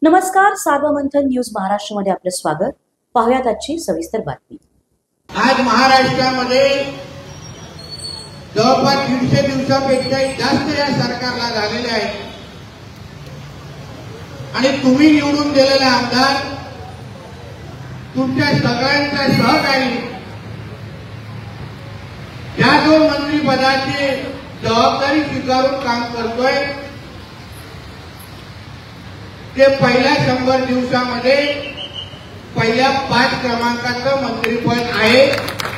नमस्कार, सार्वमंथन न्यूज महाराष्ट्रामध्ये आपले स्वागत। पाहूयात आजची सविस्तर बातमी। आज महाराष्ट्रामध्ये जवळपास 150 दिवसापेक्षा जास्त या सरकारला झालेले आहेत आणि तुम्ही निवडून दिलेले आमदार तुमच्या सगळ्यांचा सहकारी या दोन मंत्रिपदाची जबाबदारी स्वीकारून काम करतोय ते पहिल्या 100 दिवसामध्ये पहिल्या 5 क्रमांकाचं मंत्रिपद आहे।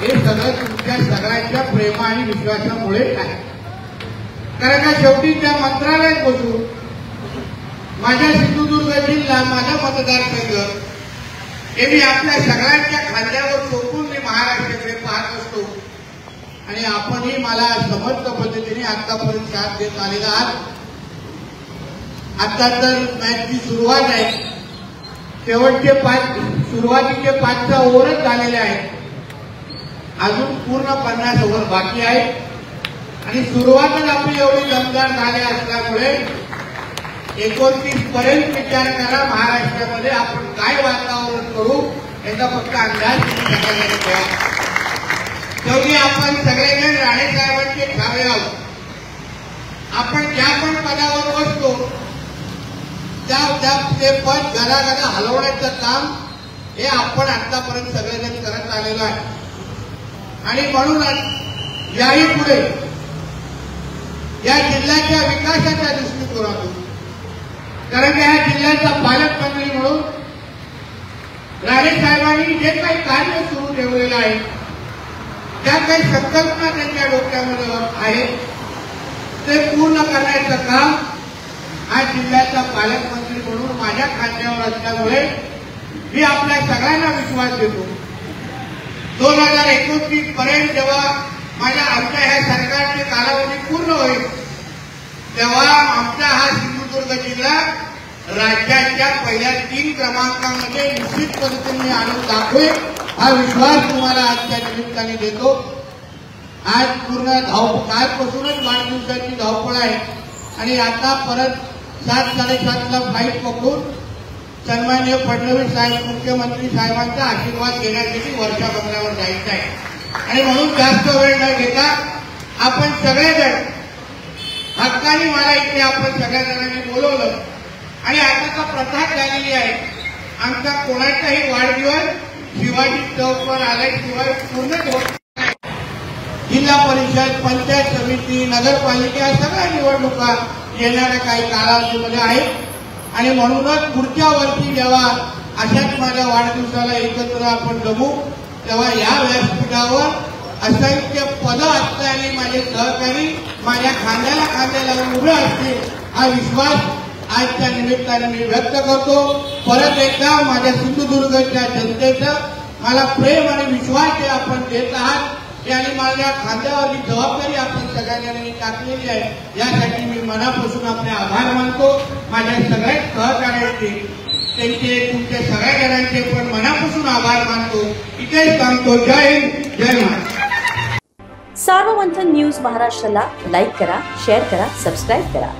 हे सगळं तुमच्या सगळ्यांच्या प्रेम आणि विश्वासामुळे आहे। कारण का शेवटी त्या मंत्रालयात बसून माझ्या सिंधुदुर्ग जिल्हा माझा मतदारसंघ हे मी आपल्या सगळ्यांच्या खांद्यावर सोपून मी महाराष्ट्राकडे पाहत असतो आणि आपणही मला समर्थ पद्धतीने आतापर्यंत साथ देत आलेला आहात। आता तर मॅचची सुरुवात आहे, शेवटचे 5 सुरुवातीचे 5 ओव्हरच झालेले आहेत, अजून पूर्ण 50 ओव्हर बाकी आहे आणि सुरुवातच आपली एवढी दमदार झाली असल्यामुळे 29 पर्यंत विचार करा महाराष्ट्रामध्ये आपण काय वातावरण करू याचा फक्त अंदाज सगळ्यांनी घ्या। शेवटी आपण सगळेजण राणे साहेबांचे ठावे आहोत। आपण ज्या पण पदावर बसतो ते पद गदागदा हलवण्याचं काम हे आपण आतापर्यंत सगळेजण करत आलेलो आहे आणि म्हणूनच याही पुढे या जिल्ह्याच्या विकासाच्या दृष्टिकोनातून, कारण की या जिल्ह्याचा पालकमंत्री म्हणून राणे साहेबांनी जे काही कार्य सुरू ठेवलेलं आहे, त्या काही संकल्पना त्यांच्या डोक्यामध्ये आहेत ते पूर्ण करण्याचं काम आज जिल्ह्याचा पालकमंत्री म्हणून माझ्या खात्यावर असल्यामुळे मी आपल्या सगळ्यांना विश्वास देतो। 2029 पर्यंत जेव्हा आमच्या ह्या सरकारचे कालावधी पूर्ण होईल तेव्हा आमचा हा सिंधुदुर्ग जिल्हा राज्याच्या पहिल्या 3 क्रमांकामध्ये निश्चित पद्धतीने आणून दाखवेल हा विश्वास तुम्हाला आजच्या निमित्ताने देतो। आज पूर्ण कालपासूनच वाढदिवसाची धावपळ आहे आणि आता परत 7:30ला फ्लाईट पकडून सन्माननीय फडणवीस साहेब मुख्यमंत्री साहेबांचा आशीर्वाद घेण्यासाठी वर्षा बंगल्यावर जायचं आहे आणि म्हणून जास्त वेळ न घेता आपण सगळेजण हक्काने मला इथे आपण सगळ्या जणांनी बोलवलं आणि आता तर प्रथा झालेली आहे, आमचा कोणाचाही वाढदिवस शिवाजी चौकवर आल्याशिवाय पूर्ण होत नाही। जिल्हा परिषद, पंचायत समिती, नगरपालिका सगळ्या निवडणुका येणाऱ्या काही कालावधीमध्ये आहेत आणि म्हणूनच पुढच्या वर्षी जेव्हा अशाच माझ्या वाढदिवसाला एकत्र आपण जमू तेव्हा या व्यासपीठावर असंख्य पदं असल्याने माझे सहकारी माझ्या खांद्याला खांद्या लावून उभे असतील हा विश्वास आजच्या निमित्ताने मी व्यक्त करतो। परत एकदा माझ्या सिंधुदुर्गच्या जनतेचं मला प्रेम आणि विश्वास हे आपण देत आहात आणि माझ्या खांद्यावरची जबाबदारी आपण सगळ्यांनी टाकलेली आहे, यासाठी मी मनापासून आपले आभार मानतो। माझ्या सगळ्या सहकार्याचे त्यांचे तुमच्या सगळ्या जणांचे पण मनापासून आभार मानतो। इथेच सांगतो जय हिंद, जय महाराष्ट्र। सार्वमंथन न्यूज महाराष्ट्राला लाईक करा, शेअर करा, सबस्क्राईब करा।